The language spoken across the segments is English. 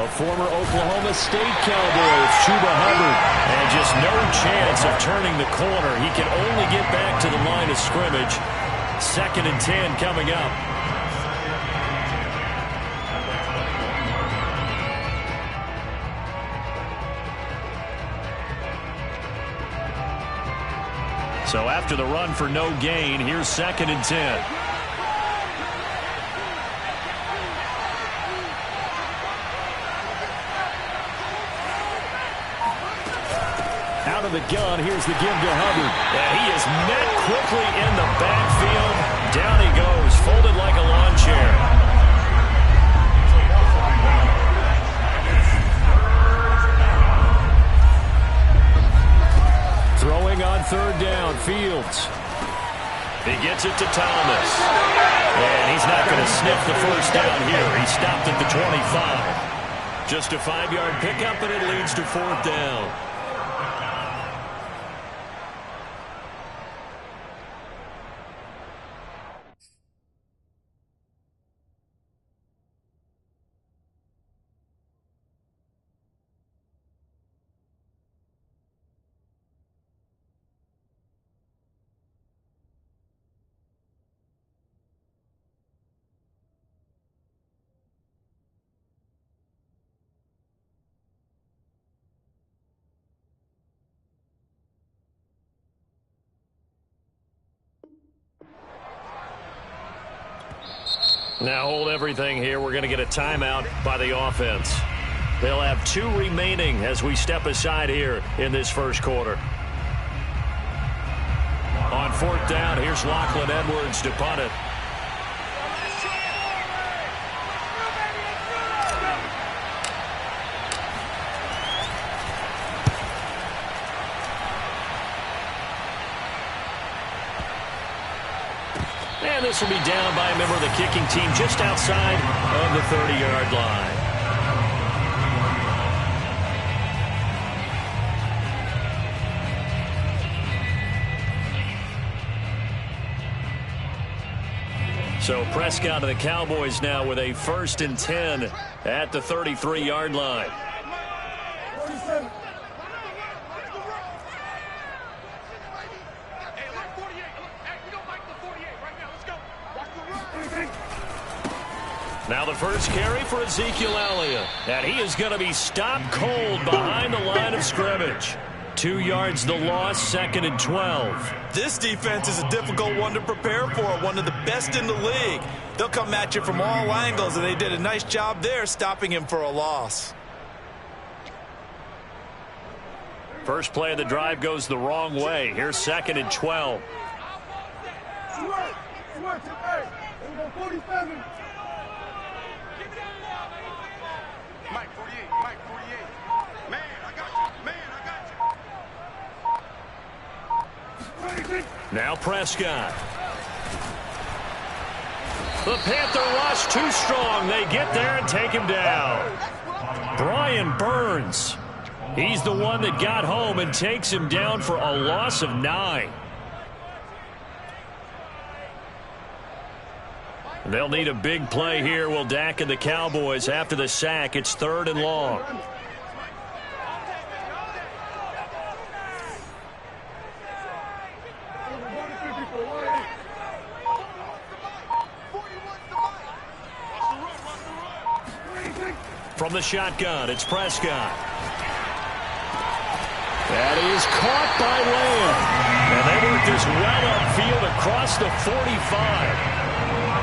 A former Oklahoma State Cowboy, it's Chuba Hubbard. And just no chance of turning the corner. He can only get back to the line of scrimmage. 2nd and 10 coming up. So after the run for no gain, here's 2nd and 10. Out of the gun, here's the give to Hubbard. And he is met quickly in the backfield. Down he goes, folded like a lawn chair. Throwing on 3rd down, Fields. He gets it to Thomas. And he's not going to sniff the first down here. He stopped at the 25. Just a 5-yard pickup, and it leads to 4th down. Now hold everything here. We're going to get a timeout by the offense. They'll have 2 remaining as we step aside here in this first quarter. On 4th down, here's Lachlan Edwards to punt it. And this will be down by a member of the kicking team just outside of the 30-yard line. So Prescott of the Cowboys now with a 1st and 10 at the 33-yard line. Now the first carry for Ezekiel Elliott. And he is going to be stopped cold behind the line of scrimmage. 2 yards the loss, 2nd and 12. This defense is a difficult one to prepare for, one of the best in the league. They'll come at you from all angles, and they did a nice job there stopping him for a loss. First play of the drive goes the wrong way. Here's 2nd and 12. Now Prescott. The Panther rush too strong. They get there and take him down. Brian Burns. He's the one that got home and takes him down for a loss of 9. They'll need a big play here. Will Dak and the Cowboys after the sack. It's 3rd and long. From the shotgun, it's Prescott. That is caught by Lamb. And they work this well upfield across the 45.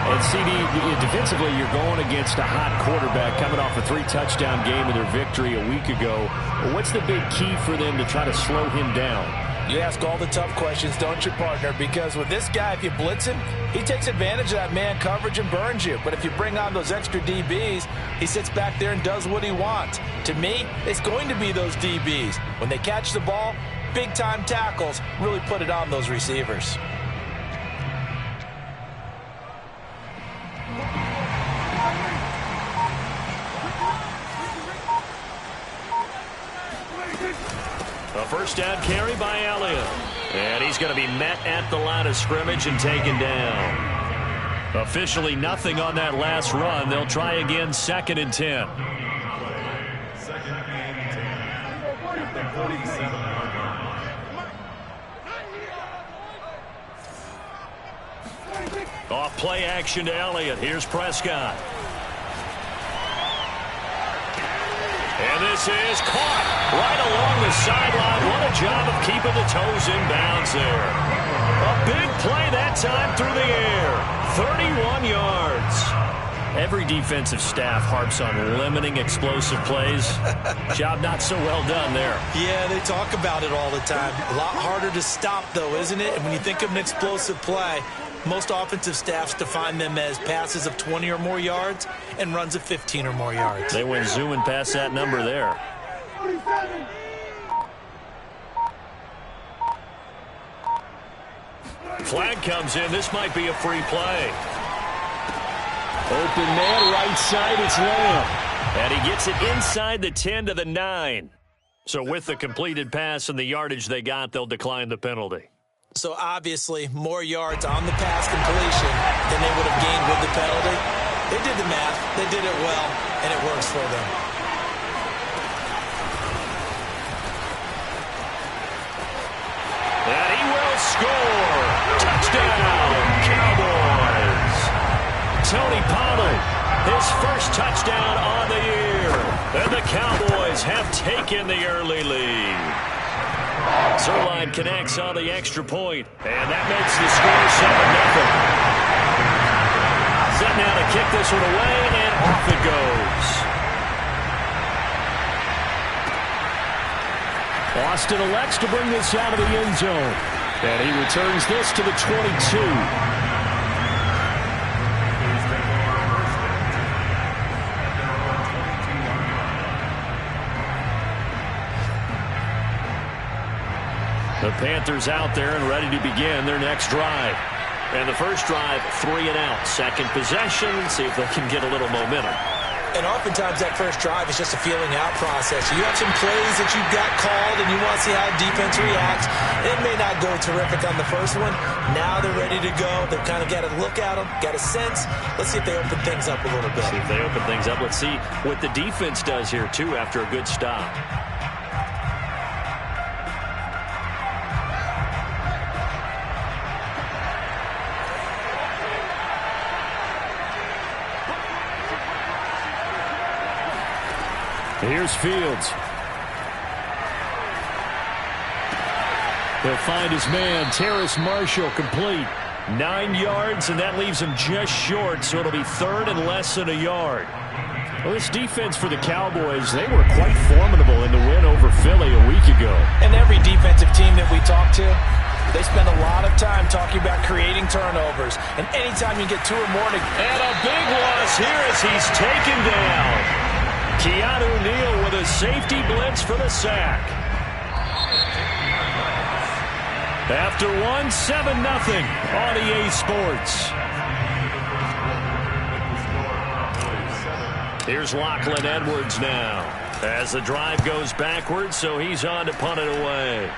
And CD, defensively, you're going against a hot quarterback coming off a 3-touchdown game of their victory a week ago. What's the big key for them to try to slow him down? You ask all the tough questions, don't you, partner? Because with this guy, if you blitz him, he takes advantage of that man coverage and burns you. But if you bring on those extra DBs, he sits back there and does what he wants. To me, it's going to be those DBs. When they catch the ball, big-time tackles really put it on those receivers. A first down carry by Elliott. And he's going to be met at the line of scrimmage and taken down. Officially nothing on that last run. They'll try again, 2nd and 10. Off play action to Elliott. Here's Prescott. And this is caught right along the sideline. What a job of keeping the toes in bounds there. A big play that time through the air. 31 yards. Every defensive staff harps on limiting explosive plays. Job not so well done there. Yeah, they talk about it all the time. A lot harder to stop, though, isn't it? And when you think of an explosive play, most offensive staffs define them as passes of 20 or more yards and runs of 15 or more yards. They went zooming past that number there. Flag comes in. This might be a free play. Open man, right side, it's Lamb. And he gets it inside the 10 to the 9. So with the completed pass and the yardage they got, they'll decline the penalty. So obviously more yards on the pass completion than they would have gained with the penalty. They did the math. They did it well, and it works for them. And he will score. Touchdown, Cowboys. Tony Pollard, his first touchdown on the year. And the Cowboys have taken the early lead. Zerline connects on the extra point, and that makes the score 7-0. Set now to kick this one away, and off it goes. Austin elects to bring this out of the end zone. And he returns this to the 22. The Panthers out there and ready to begin their next drive. And the first drive, 3 and out. Second possession, see if they can get a little momentum. And oftentimes that first drive is just a feeling out process. You have some plays that you've got called and you want to see how defense reacts. It may not go terrific on the first one. Now they're ready to go. They've kind of got to look at them, got a sense. Let's see if they open things up a little bit. See if they open things up. Let's see what the defense does here, too, after a good stop. Here's Fields. He'll find his man, Terrace Marshall, complete. 9 yards, and that leaves him just short, so it'll be third and less than a yard. Well, this defense for the Cowboys, they were quite formidable in the win over Philly a week ago. And every defensive team that we talk to, they spend a lot of time talking about creating turnovers. And anytime you get 2 or more... And a big loss here as he's taken down. Keanu Neal with a safety blitz for the sack. After one, 7-0 on EA Sports. Here's Lachlan Edwards now as the drive goes backwards, so he's on to punt it away.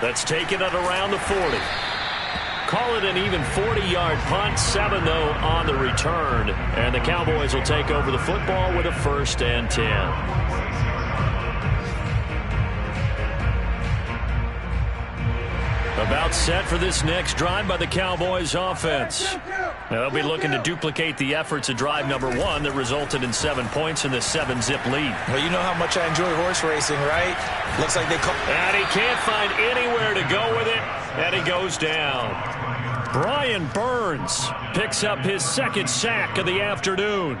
That's taken at around the 40. Call it an even 40-yard punt, 7, though, on the return. And the Cowboys will take over the football with a 1st and 10. About set for this next drive by the Cowboys offense. They'll be looking to duplicate the efforts of drive number 1 that resulted in 7 points in the 7-zip lead. Well, you know how much I enjoy horse racing, right? Looks like they call... And he can't find anywhere to go with it, and he goes down. Brian Burns picks up his 2nd sack of the afternoon.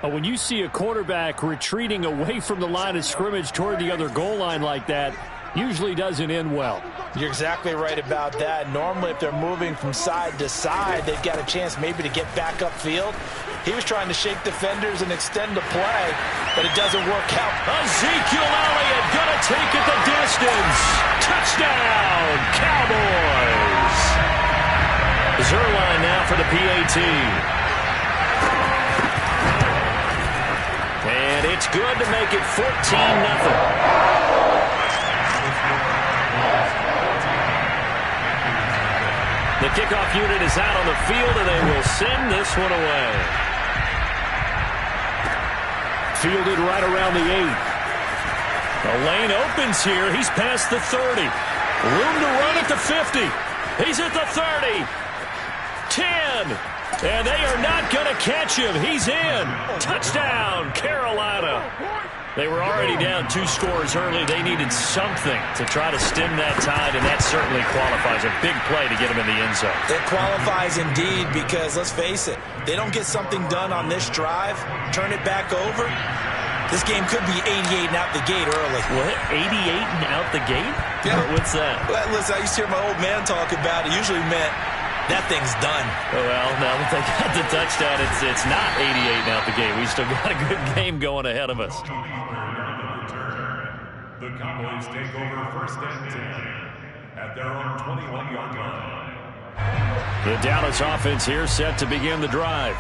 When you see a quarterback retreating away from the line of scrimmage toward the other goal line like that, usually doesn't end well. You're exactly right about that. Normally, if they're moving from side to side, they've got a chance maybe to get back upfield. He was trying to shake defenders and extend the play, but it doesn't work out. Ezekiel Elliott gonna take it the distance. Touchdown, Cowboys. Zerline now for the PAT. And it's good to make it 14-0. The kickoff unit is out on the field, and they will send this one away. Fielded right around the 8. The lane opens here. He's past the 30. Room to run at the 50. He's at the 30. 10. And they are not going to catch him. He's in. Touchdown, Carolina. They were already down 2 scores early. They needed something to try to stem that tide, and that certainly qualifies. A big play to get him in the end zone. It qualifies indeed because, let's face it, they don't get something done on this drive, turn it back over, this game could be 88 and out the gate early. What? 88 and out the gate? Yeah. What's that? Well, listen, I used to hear my old man talk about it. Usually meant that thing's done. Well, now that they got the touchdown, it's not 88 and out the gate. We still got a good game going ahead of us. The Cowboys take over 1st and 10 at their own 21-yard line. The Dallas offense here set to begin the drive.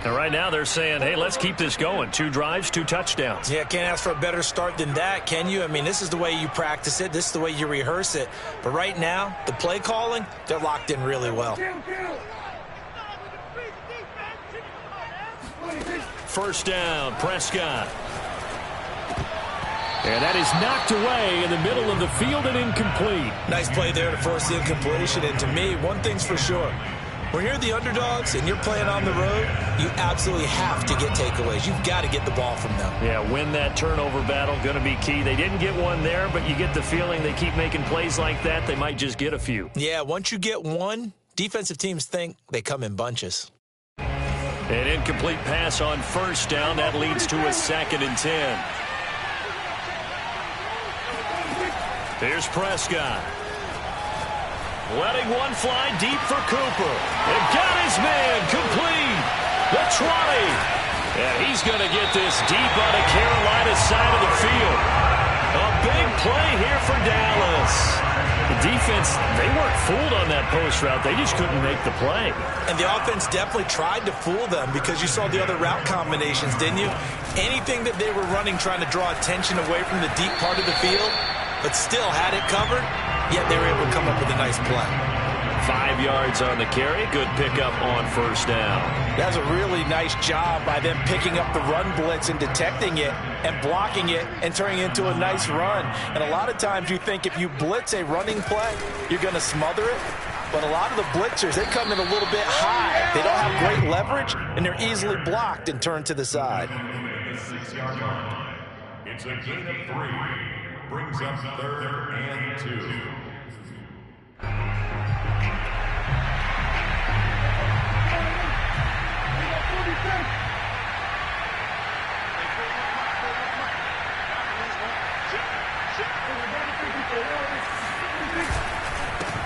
And right now they're saying, hey, let's keep this going. 2 drives, 2 touchdowns. Yeah, can't ask for a better start than that, can you? I mean, this is the way you practice it. This is the way you rehearse it. But right now, the play calling, they're locked in really well. First down, Prescott. And that is knocked away in the middle of the field and incomplete. Nice play there to force the incompletion. And to me, one thing's for sure. When you're the underdogs and you're playing on the road, you absolutely have to get takeaways. You've got to get the ball from them. Yeah, win that turnover battle, going to be key. They didn't get one there, but you get the feeling they keep making plays like that, they might just get a few. Yeah, once you get one, defensive teams think they come in bunches. An incomplete pass on first down. That leads to a 2nd and 10. Here's Prescott. Letting one fly deep for Cooper. And got his man complete. The 20. And he's going to get this deep on the Carolina side of the field. A big play here for Dallas. The defense, they weren't fooled on that post route. They just couldn't make the play. And the offense definitely tried to fool them because you saw the other route combinations, didn't you? Anything that they were running trying to draw attention away from the deep part of the field, but still had it covered, yet they were able to come up with a nice play. 5 yards on the carry. Good pickup on first down. That's a really nice job by them picking up the run blitz and detecting it and blocking it and turning it into a nice run. And a lot of times you think if you blitz a running play, you're going to smother it. But a lot of the blitzers, they come in a little bit high. They don't have great leverage, and they're easily blocked and turned to the side. The 6-yard line. It's a gain of 3. Brings up 3rd and 2.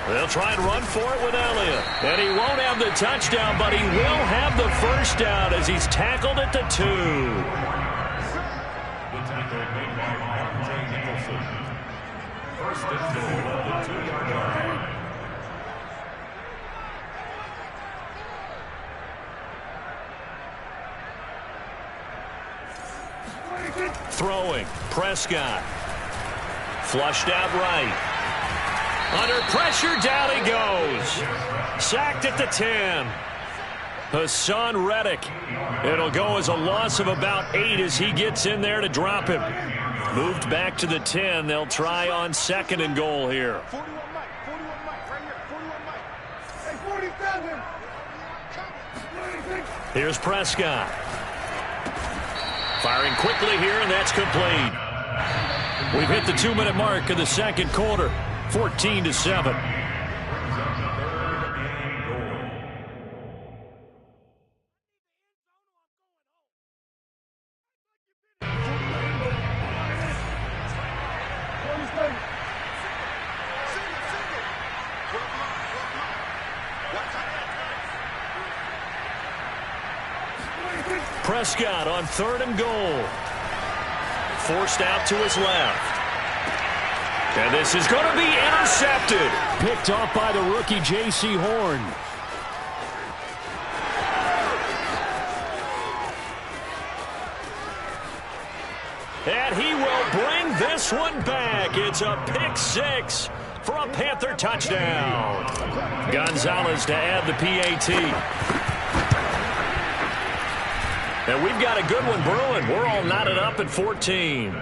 They'll try and run for it with Elliott. And he won't have the touchdown, but he will have the first down as he's tackled at the 2. The tackle made by Martin Nicholson. 1st and goal at the 2-yard line. Throwing, Prescott. Flushed out right. Under pressure, down he goes. Sacked at the 10. Hassan Reddick. It'll go as a loss of about 8 as he gets in there to drop him. Moved back to the 10. They'll try on 2nd and goal here. 41 Mike, right here, 41 Mike. Hey, 47. Here's Prescott. Firing quickly here, and that's complete. We've hit the 2-minute mark of the 2nd quarter. 14-7. Prescott on 3rd and goal. Forced out to his left. And this is going to be intercepted. Picked off by the rookie J.C. Horn. And he will bring this one back. It's a pick 6 for a Panther touchdown. Gonzalez to add the PAT. And we've got a good one brewing. We're all knotted up at 14.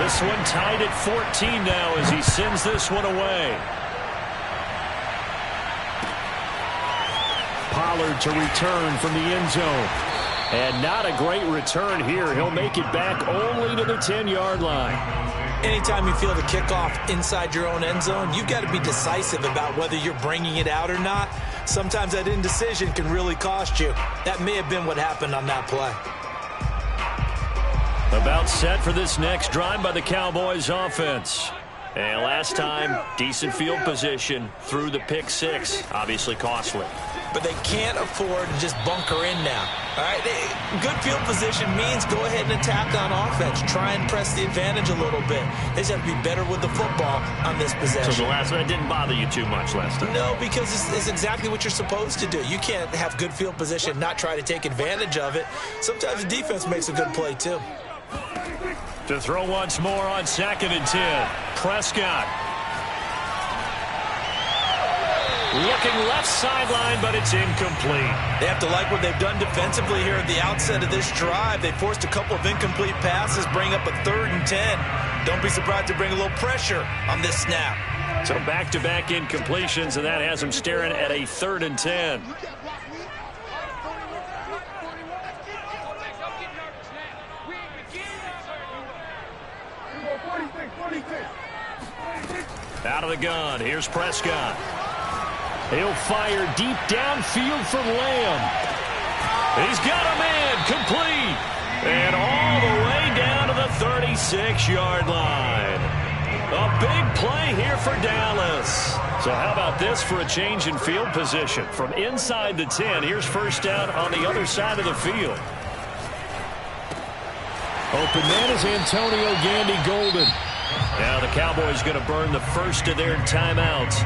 This one tied at 14 now as he sends this one away. Pollard to return from the end zone. And not a great return here. He'll make it back only to the 10-yard line. Anytime you feel the kickoff inside your own end zone, you've got to be decisive about whether you're bringing it out or not. Sometimes that indecision can really cost you. That may have been what happened on that play. About set for this next drive by the Cowboys offense. And last time, decent field position through the pick six. Obviously costly. But they can't afford to just bunker in now. All right, good field position means go ahead and attack on offense. Try and press the advantage a little bit. They just have to be better with the football on this possession. So the last one didn't bother you too much last time? No, because it's exactly what you're supposed to do. You can't have good field position, not try to take advantage of it. Sometimes the defense makes a good play, too. To throw once more on 2nd and 10. Prescott. Looking left sideline, but it's incomplete. They have to like what they've done defensively here at the outset of this drive. They forced a couple of incomplete passes, bring up a 3rd and 10. Don't be surprised to bring a little pressure on this snap. So back-to-back incompletions, and that has them staring at a 3rd and 10. Out of the gun, here's Prescott. He'll fire deep downfield for Lamb. He's got a man, complete. And all the way down to the 36-yard line. A big play here for Dallas. So how about this for a change in field position? From inside the 10, here's first down on the other side of the field. Open man is Antonio Gandy-Golden. Now the Cowboys going to burn the first of their timeouts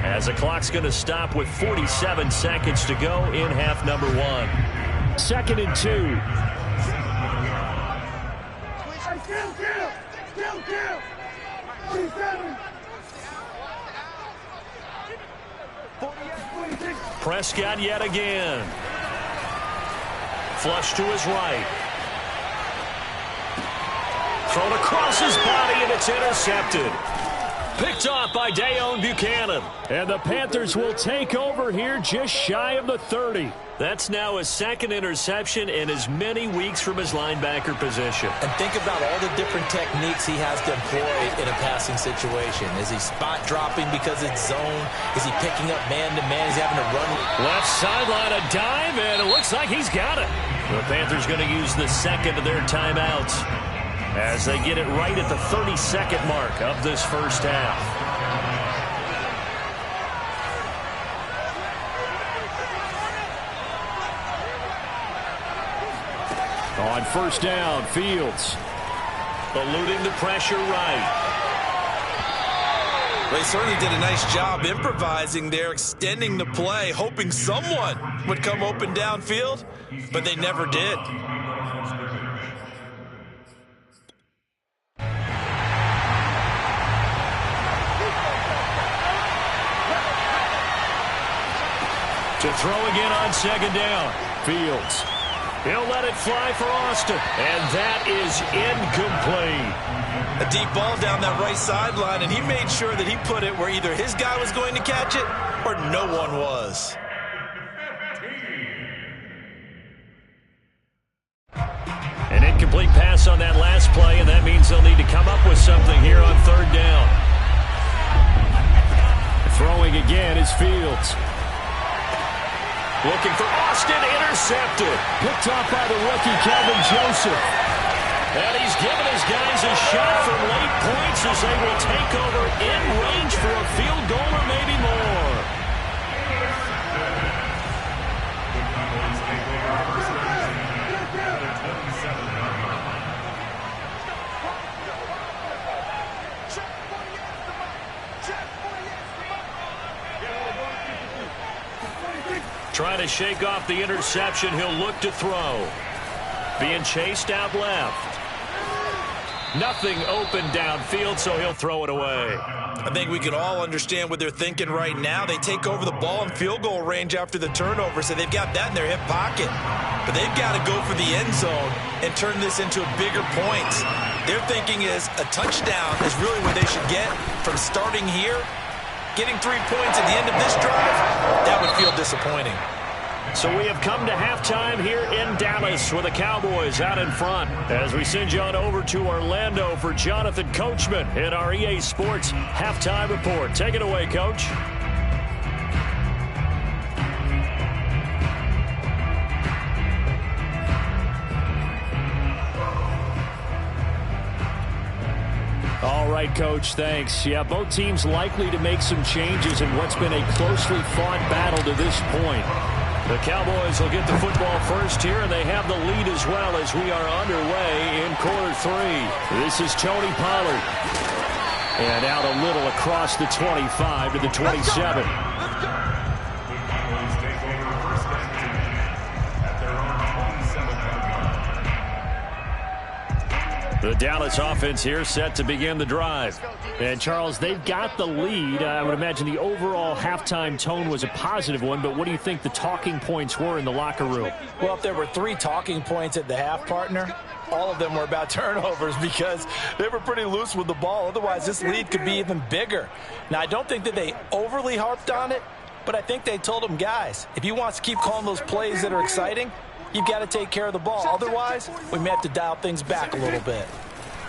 as the clock's going to stop with 47 seconds to go in half number 1. 2nd and 2. Prescott yet again. Flush to his right. Thrown across his body, and it's intercepted. Picked off by Dayon Buchanan. And the Panthers will take over here just shy of the 30. That's now his 2nd interception in as many weeks from his linebacker position. And think about all the different techniques he has to employ in a passing situation. Is he spot dropping because it's zone? Is he picking up man-to-man? Is he having to run? Left sideline, a dive, and it looks like he's got it. The Panthers going to use the 2nd of their timeouts as they get it right at the 30-second mark of this first half. On first down, Fields eluding the pressure right. They certainly did a nice job improvising there, extending the play, hoping someone would come open downfield, but they never did. To throw again on 2nd down. Fields. He'll let it fly for Austin. And that is incomplete. A deep ball down that right sideline, and he made sure that he put it where either his guy was going to catch it or no one was. An incomplete pass on that last play, and that means they'll need to come up with something here on 3rd down. Throwing again is Fields. Looking for Austin, intercepted. Picked off by the rookie, Kelvin Joseph. And he's given his guys a shot for late points as they will take over in range for a field goal or maybe more. Trying to shake off the interception. He'll look to throw. Being chased out left. Nothing open downfield, so he'll throw it away. I think we can all understand what they're thinking right now. They take over the ball in field goal range after the turnover, so they've got that in their hip pocket. But they've got to go for the end zone and turn this into bigger points. Their thinking is a touchdown is really what they should get from starting here. Getting 3 points at the end of this drive, that would feel disappointing. So we have come to halftime here in Dallas with the Cowboys out in front. As we send you on over to Orlando for Jonathan Coachman in our EA Sports Halftime Report. Take it away, Coach. All right, Coach, thanks. Yeah, both teams likely to make some changes in what's been a closely fought battle to this point. The Cowboys will get the football first here, and they have the lead as well as we are underway in quarter 3. This is Tony Pollard. And out a little across the 25 to the 27. The Dallas offense here set to begin the drive. And, Charles, they've got the lead. I would imagine the overall halftime tone was a positive one, but what do you think the talking points were in the locker room? Well, if there were 3 talking points at the half, partner, all of them were about turnovers because they were pretty loose with the ball. Otherwise, this lead could be even bigger. Now, I don't think that they overly harped on it, but I think they told them, guys, if you want to keep calling those plays that are exciting, you've got to take care of the ball. Otherwise, we may have to dial things back a little bit.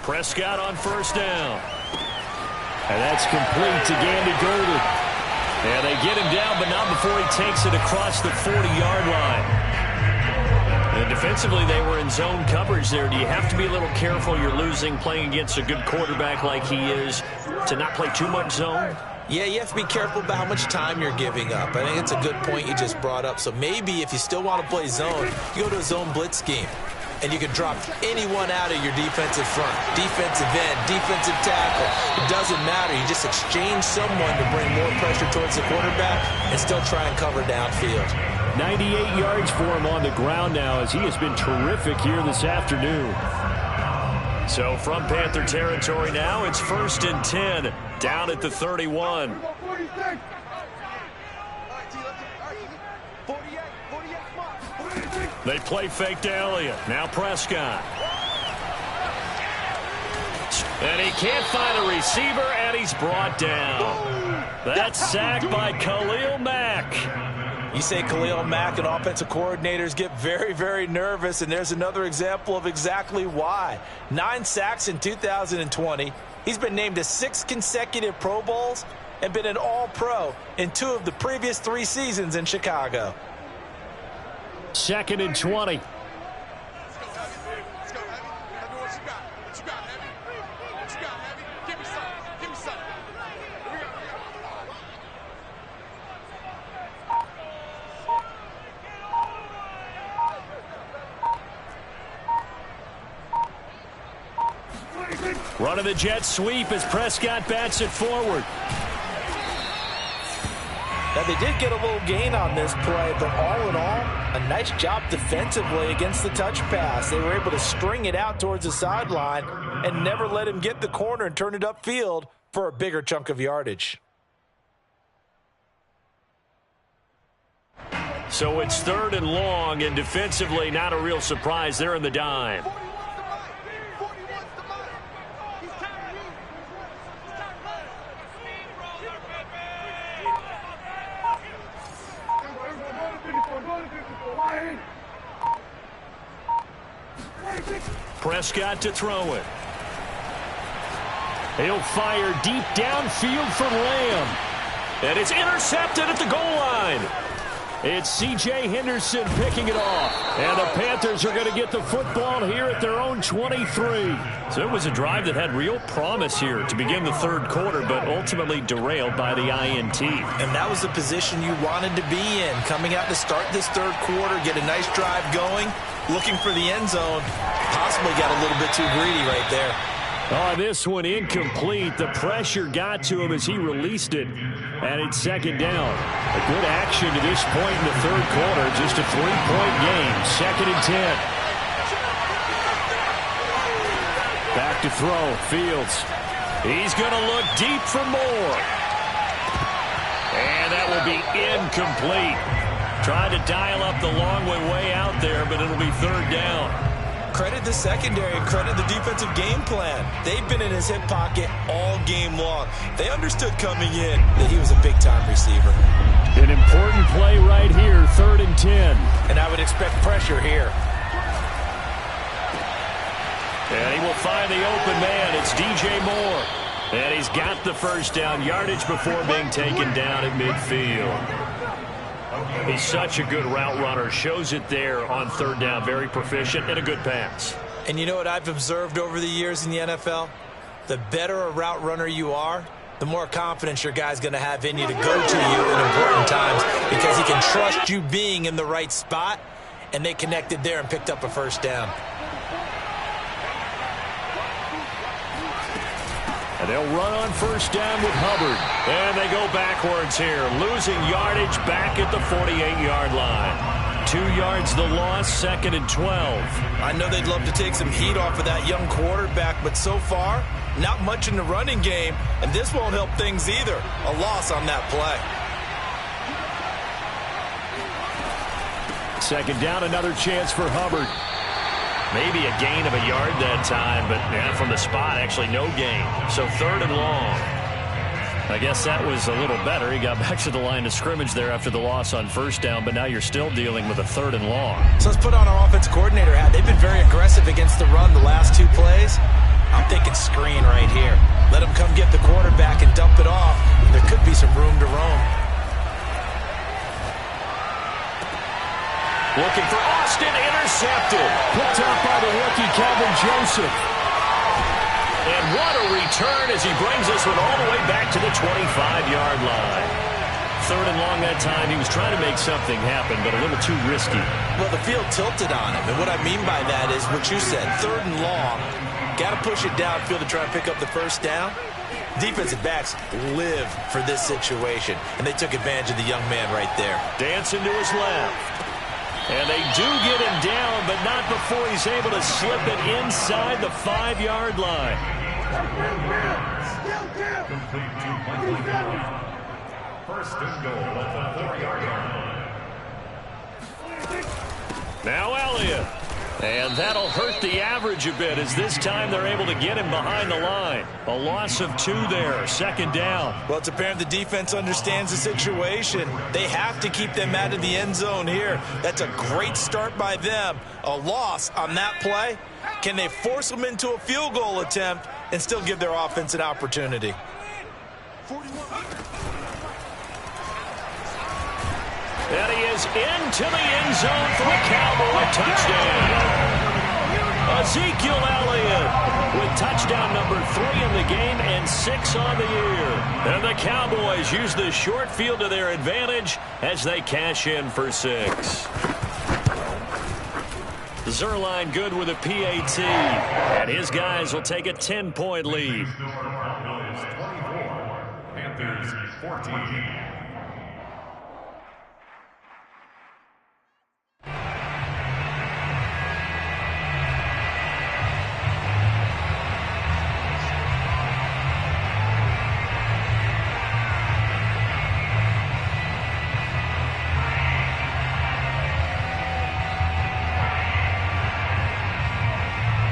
Prescott on first down. And that's complete to Gandy Golden. And they get him down, but not before he takes it across the 40-yard line. And defensively, they were in zone coverage there. Do you have to be a little careful? You're losing playing against a good quarterback like he is to not play too much zone? Yeah, you have to be careful about how much time you're giving up. I think it's a good point you just brought up. So maybe if you still want to play zone, you go to a zone blitz scheme. And you can drop anyone out of your defensive front. Defensive end, defensive tackle. It doesn't matter. You just exchange someone to bring more pressure towards the quarterback and still try and cover downfield. 98 yards for him on the ground now as he has been terrific here this afternoon. So from Panther territory now, it's 1st and 10 down at the 31. They play fake to Elliott. Now Prescott. And he can't find a receiver, and he's brought down. That's sacked by Khalil Mack. You say Khalil Mack and offensive coordinators get very, very nervous, and there's another example of exactly why. 9 sacks in 2020. He's been named to 6 consecutive Pro Bowls and been an All-Pro in 2 of the previous 3 seasons in Chicago. 2nd and 20. Running the jet sweep as Prescott bats it forward. Now, they did get a little gain on this play, but all in all, a nice job defensively against the touch pass. They were able to string it out towards the sideline and never let him get the corner and turn it upfield for a bigger chunk of yardage. So it's 3rd and long, and defensively not a real surprise. They're in the dime. Prescott to throw it. He'll fire deep downfield for Lamb. And it's intercepted at the goal line. It's C.J. Henderson picking it off. And the Panthers are going to get the football here at their own 23. So it was a drive that had real promise here to begin the 3rd quarter, but ultimately derailed by the INT. And that was the position you wanted to be in. Coming out to start this 3rd quarter, get a nice drive going, looking for the end zone. Possibly got a little bit too greedy right there. Oh, this one incomplete. The pressure got to him as he released it. And it's 2nd down. A good action to this point in the 3rd quarter. Just a 3-point game. 2nd and 10. Back back to throw. Fields. He's going to look deep for more. And that will be incomplete. Tried to dial up the long way out there, but it'll be third down. Credit the secondary and credit the defensive game plan. They've been in his hip pocket all game long. They understood coming in that he was a big-time receiver. An important play right here, 3rd and 10. And I would expect pressure here. And he will find the open man. It's DJ Moore. And he's got the first down yardage before being taken down at midfield. He's such a good route runner. Shows it there on 3rd down. Very proficient and a good pass. And you know what I've observed over the years in the NFL? The better a route runner you are, the more confidence your guy's going to have in you to go to you in important times because he can trust you being in the right spot, and they connected there and picked up a first down. And they'll run on first down with Hubbard. And they go backwards here, losing yardage back at the 48-yard line. 2 yards the loss, 2nd and 12. I know they'd love to take some heat off of that young quarterback, but so far, not much in the running game, and this won't help things either. A loss on that play. 2nd down, another chance for Hubbard. Maybe a gain of a yard that time, but yeah, from the spot, actually no gain. So 3rd and long. I guess that was a little better. He got back to the line of scrimmage there after the loss on first down, but now you're still dealing with a 3rd and long. So let's put on our offense coordinator hat. They've been very aggressive against the run the last 2 plays. I'm thinking screen right here. Let him come get the quarterback and dump it off. There could be some room to roam. Looking for Austin, intercepted. Picked up by the rookie, Calvin Joseph. And what a return as he brings this one all the way back to the 25-yard line. 3rd and long that time. He was trying to make something happen, but a little too risky. Well, the field tilted on him, and what I mean by that is what you said, 3rd and long. Got to push it downfield to try and pick up the first down. Defensive backs live for this situation, and they took advantage of the young man right there. Dancing to his left. And they do get him down, but not before he's able to slip it inside the 5-yard line. First and goal at the 4-yard line. Now Elliott. And that'll hurt the average a bit as this time they're able to get him behind the line. A loss of 2 there, 2nd down. Well, it's apparent the defense understands the situation. They have to keep them out of the end zone here. That's a great start by them. A loss on that play. Can they force them into a field goal attempt and still give their offense an opportunity? And he is into the end zone for a Cowboy touchdown. Ezekiel Elliott with touchdown number 3 in the game and 6 on the year. And the Cowboys use the short field to their advantage as they cash in for 6. Zerline good with a PAT. And his guys will take a 10-point lead. Panthers 14.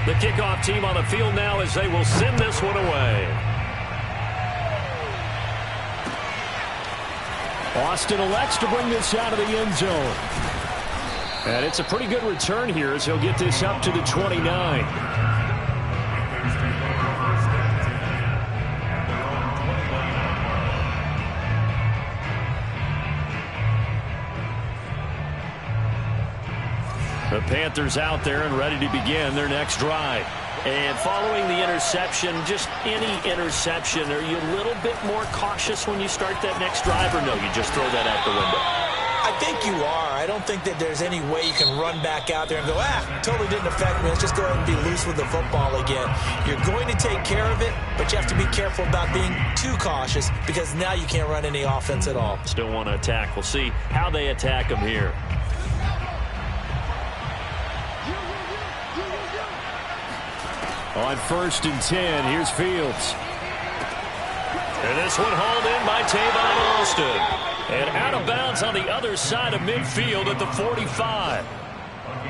The kickoff team on the field now as they will send this one away. Austin elects to bring this out of the end zone. And it's a pretty good return here as he'll get this up to the 29. The Panthers out there and ready to begin their next drive. And following the interception, just any interception, are you a little bit more cautious when you start that next drive, or no, you just throw that out the window? I think you are. I don't think that there's any way you can run back out there and go, totally didn't affect me. Let's just go ahead and be loose with the football again. You're going to take care of it, but you have to be careful about being too cautious because now you can't run any offense at all. Still want to attack. We'll see how they attack them here. On 1st and 10, here's Fields. And this one hauled in by Tavon Alston. And out of bounds on the other side of midfield at the 45.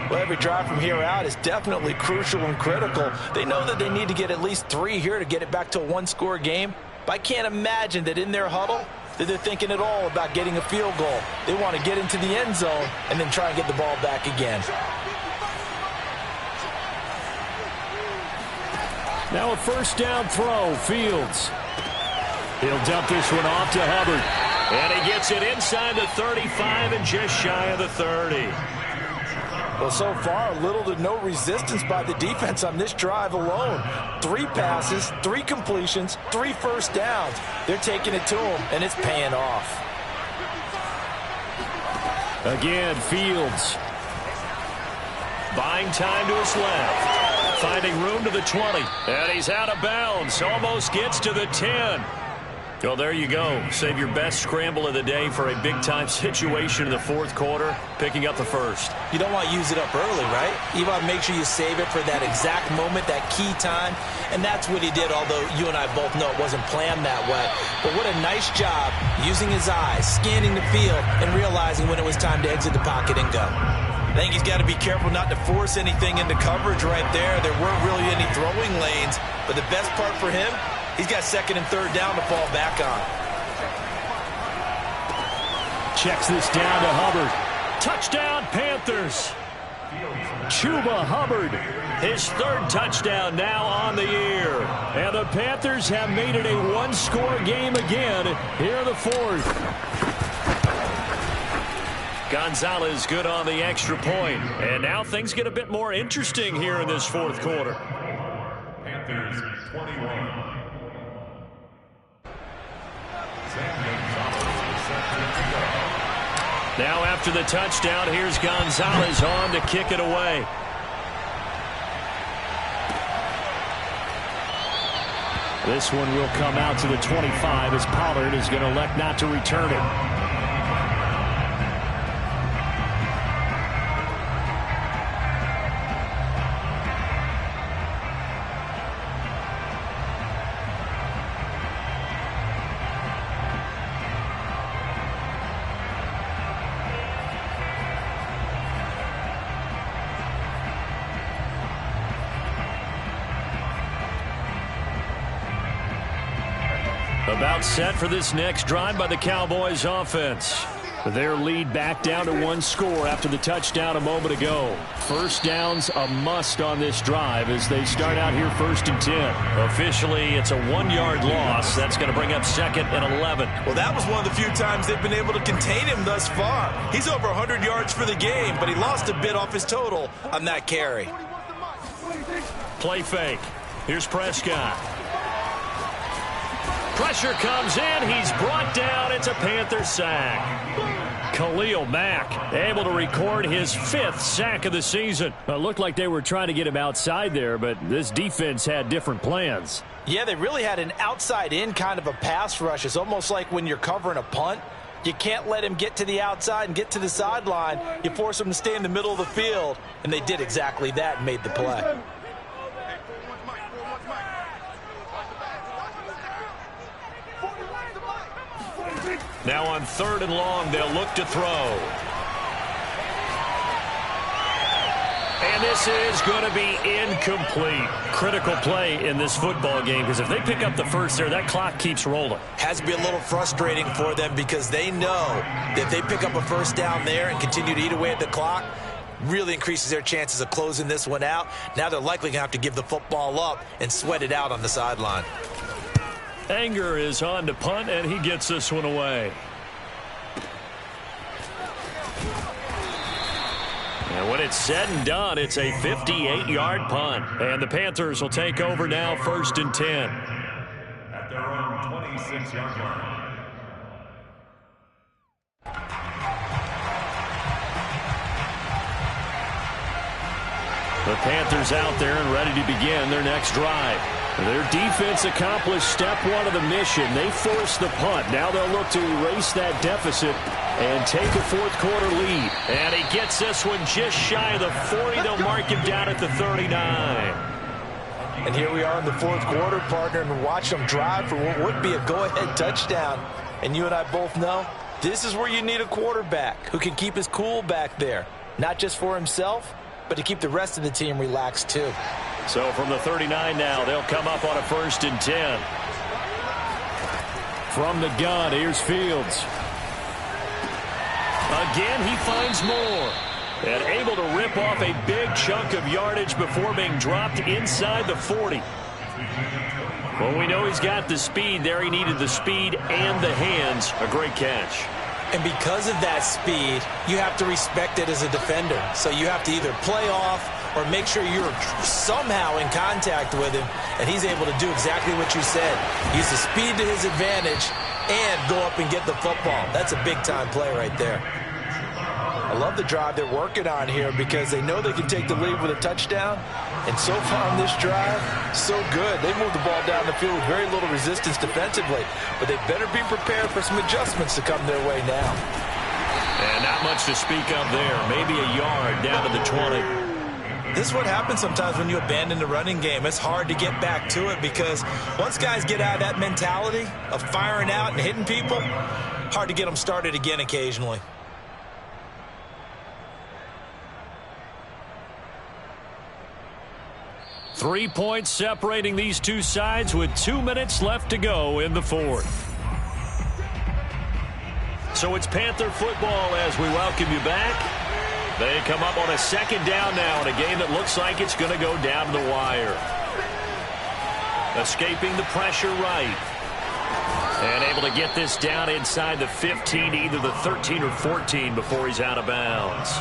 Well, every drive from here out is definitely crucial and critical. They know that they need to get at least 3 here to get it back to a one-score game. But I can't imagine that in their huddle that they're thinking at all about getting a field goal. They want to get into the end zone and then try and get the ball back again. Now a first down throw, Fields. He'll dump this one off to Hubbard. And he gets it inside the 35 and just shy of the 30. Well, so far, little to no resistance by the defense on this drive alone. 3 passes, 3 completions, 3 first downs. They're taking it to him, and it's paying off. Again, Fields. Buying time to his left. Finding room to the 20. And he's out of bounds. Almost gets to the 10. Well, there you go. Save your best scramble of the day for a big-time situation in the 4th quarter, picking up the first. You don't want to use it up early, right? You want to make sure you save it for that exact moment, that key time. And that's what he did, although you and I both know it wasn't planned that way. But what a nice job using his eyes, scanning the field, and realizing when it was time to exit the pocket and go. I think he's got to be careful not to force anything into coverage right there. There weren't really any throwing lanes. But the best part for him, he's got 2nd and 3rd down to fall back on. Checks this down to Hubbard. Touchdown, Panthers. Chuba Hubbard. His 3rd touchdown now on the year. And the Panthers have made it a one-score game again here in the 4th. Gonzalez good on the extra point. And now things get a bit more interesting here in this 4th quarter. Panthers 21. Now after the touchdown, here's Gonzalez on to kick it away. This one will come out to the 25 as Pollard is going to elect not to return it. About set for this next drive by the Cowboys offense. Their lead back down to 1 score after the touchdown a moment ago. First down's a must on this drive as they start out here 1st and 10. Officially, it's a 1-yard loss. That's going to bring up 2nd and 11. Well, that was one of the few times they've been able to contain him thus far. He's over 100 yards for the game, but he lost a bit off his total on that carry. Play fake. Here's Prescott. Pressure comes in. He's brought down. It's a Panther sack. Khalil Mack able to record his 5th sack of the season. It looked like they were trying to get him outside there, but this defense had different plans. Yeah, they really had an outside-in kind of a pass rush. It's almost like when you're covering a punt. You can't let him get to the outside and get to the sideline. You force him to stay in the middle of the field, and they did exactly that and made the play. Now on 3rd and long, they'll look to throw. And this is going to be incomplete. Critical play in this football game because if they pick up the first there, that clock keeps rolling. Has to be a little frustrating for them because they know that if they pick up a first down there and continue to eat away at the clock, really increases their chances of closing this one out. Now they're likely going to have to give the football up and sweat it out on the sideline. Anger is on to punt, and he gets this one away. And when it's said and done, it's a 58-yard punt. And the Panthers will take over now 1st and 10. At their own 26-yard line. The Panthers out there and ready to begin their next drive. Their defense accomplished step 1 of the mission. They forced the punt. Now they'll look to erase that deficit and take a 4th quarter lead. And he gets this one just shy of the 40. They'll mark him down at the 39. And here we are in the fourth quarter, partner, and watch them drive for what would be a go-ahead touchdown. And you and I both know this is where you need a quarterback who can keep his cool back there, not just for himself, but to keep the rest of the team relaxed too. So from the 39 now, they'll come up on a 1st and 10. From the gun, here's Fields. Again, he finds more. And able to rip off a big chunk of yardage before being dropped inside the 40. Well, we know he's got the speed there. He needed the speed and the hands. A great catch. And because of that speed, you have to respect it as a defender. So you have to either play off or make sure you're somehow in contact with him. And he's able to do exactly what you said. Use the speed to his advantage and go up and get the football. That's a big-time play right there. I love the drive they're working on here because they know they can take the lead with a touchdown. And so far on this drive, so good. They moved the ball down the field with very little resistance defensively. But they better be prepared for some adjustments to come their way now. And not much to speak of there. Maybe a yard down to the 20. This is what happens sometimes when you abandon the running game. It's hard to get back to it because once guys get out of that mentality of firing out and hitting people, hard to get them started again occasionally. 3 points separating these two sides with 2 minutes left to go in the fourth. So it's Panther football as we welcome you back. They come up on a 2nd down now in a game that looks like it's going to go down to the wire. Escaping the pressure right. And able to get this down inside the 15, either the 13 or 14 before he's out of bounds.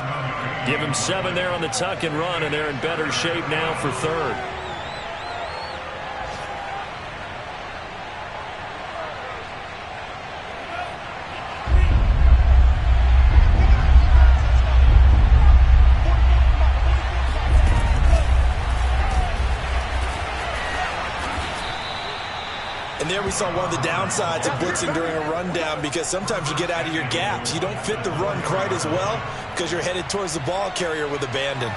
Give him 7 there on the tuck and run, and they're in better shape now for 3rd. And there we saw one of the downsides of blitzing during a rundown because sometimes you get out of your gaps. You don't fit the run quite as well because you're headed towards the ball carrier with abandon.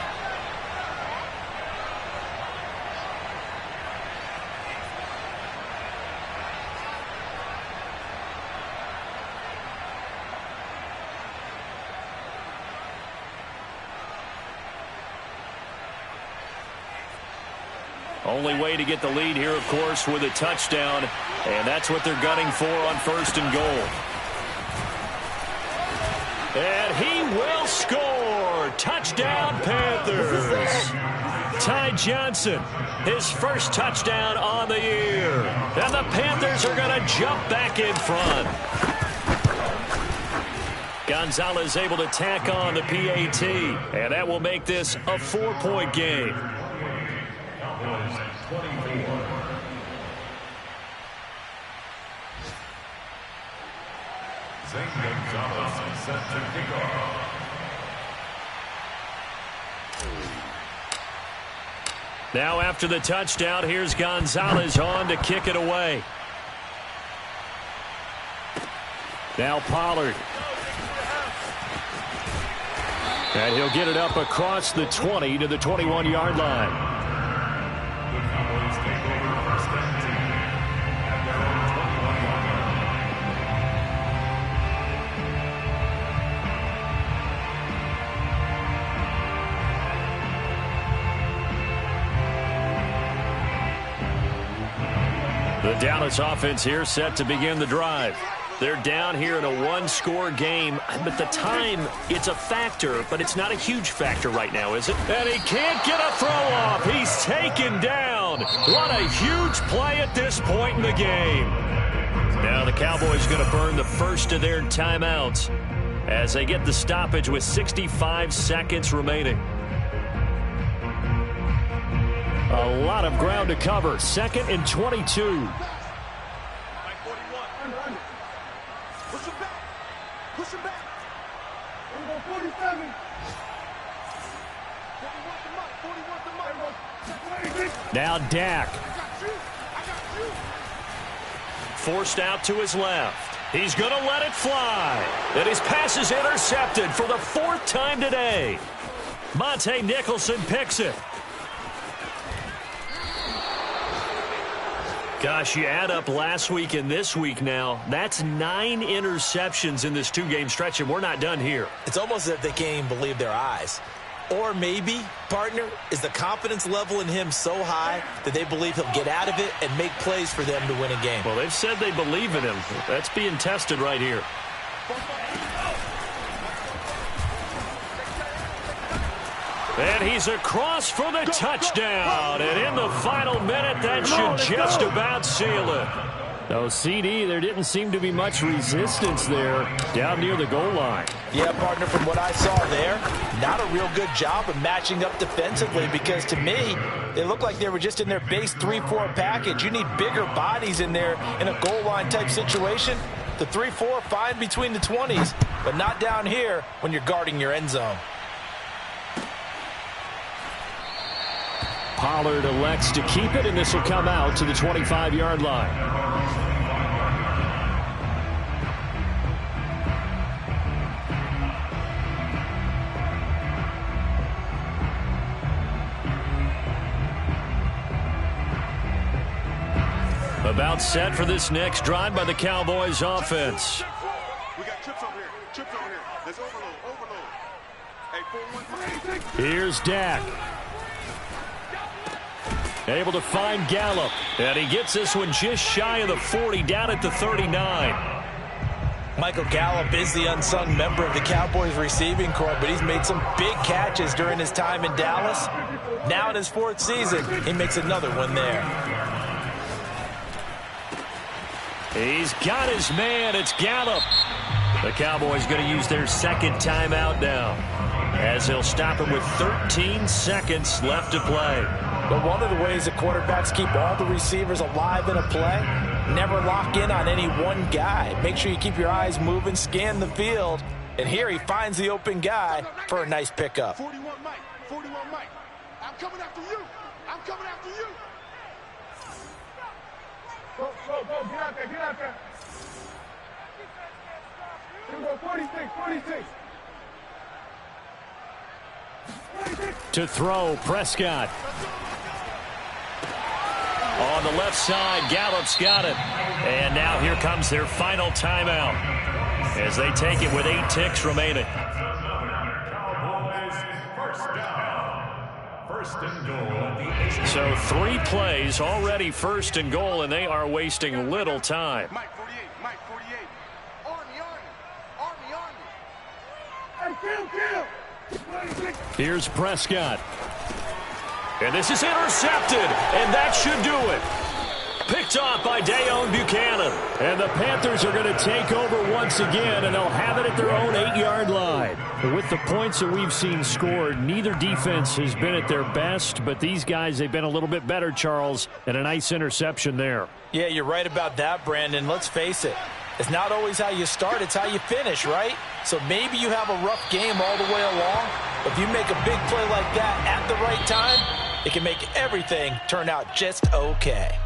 Only way to get the lead here, of course, with a touchdown, and that's what they're gunning for on 1st and goal. And he will score! Touchdown, Panthers! Ty Johnson, his first touchdown on the year. And the Panthers are going to jump back in front. Gonzalez able to tack on the PAT, and that will make this a 4-point game. Gonzalez set to kick off. Now after the touchdown, here's Gonzalez on to kick it away. Now Pollard. And he'll get it up across the 20 to the 21-yard line. The Cowboys take over 1st and 10 at their own 21-yard line. The Dallas offense here set to begin the drive. They're down here in a 1-score game, but the time, it's a factor, but it's not a huge factor right now, is it? And he can't get a throw off. He's taken down. What a huge play at this point in the game. Now the Cowboys going to burn the first of their timeouts as they get the stoppage with 65 seconds remaining. A lot of ground to cover. 2nd and 22. Now Dak. Forced out to his left. He's going to let it fly. And his pass is intercepted for the 4th time today. Monte Nicholson picks it. Gosh, you add up last week and this week now, that's 9 interceptions in this 2-game stretch, and we're not done here. It's almost as if they can't even believe their eyes. Or maybe, partner, is the confidence level in him so high that they believe he'll get out of it and make plays for them to win a game. Well, they've said they believe in him. That's being tested right here. And he's across for the touchdown. And in the final minute, that should just about seal it. No, CD, there didn't seem to be much resistance there down near the goal line. Yeah, partner, from what I saw there, not a real good job of matching up defensively because to me, they looked like they were just in their base 3-4 package. You need bigger bodies in there in a goal line type situation. The 3-4, fine between the 20s, but not down here when you're guarding your end zone. Pollard elects to keep it, and this will come out to the 25-yard line. About set for this next drive by the Cowboys offense. We got trips over here. Trips over here. Let's overload. Hey, 4-1. Here's Dak. Able to find Gallup. And he gets this one just shy of the 40, down at the 39. Michael Gallup is the unsung member of the Cowboys receiving corps, but he's made some big catches during his time in Dallas. Now in his 4th season, he makes another one there. He's got his man. It's Gallup. The Cowboys going to use their 2nd timeout now, as they'll stop him with 13 seconds left to play. But one of the ways that quarterbacks keep all the receivers alive in a play, never lock in on any one guy. Make sure you keep your eyes moving, scan the field, and here he finds the open guy for a nice pickup. 41 Mike. 41 Mike. I'm coming after you. I'm coming after you. Go. Get out there. Here we go. 46. To throw, Prescott. On the left side, Gallup's got it. And now here comes their final timeout as they take it with 8 ticks remaining. First and goal at the 8. So 3 plays already 1st and goal, and they are wasting little time. Mike 48. Army. Hey, kill. Here's Prescott. And this is intercepted, and that should do it. Picked off by Dayon Buchanan. And the Panthers are going to take over once again, and they'll have it at their own 8-yard line. With the points that we've seen scored, neither defense has been at their best, but these guys, they've been a little bit better, Charles, and a nice interception there. Yeah, you're right about that, Brandon. Let's face it. It's not always how you start, it's how you finish, right? So maybe you have a rough game all the way along, but if you make a big play like that at the right time, it can make everything turn out just okay.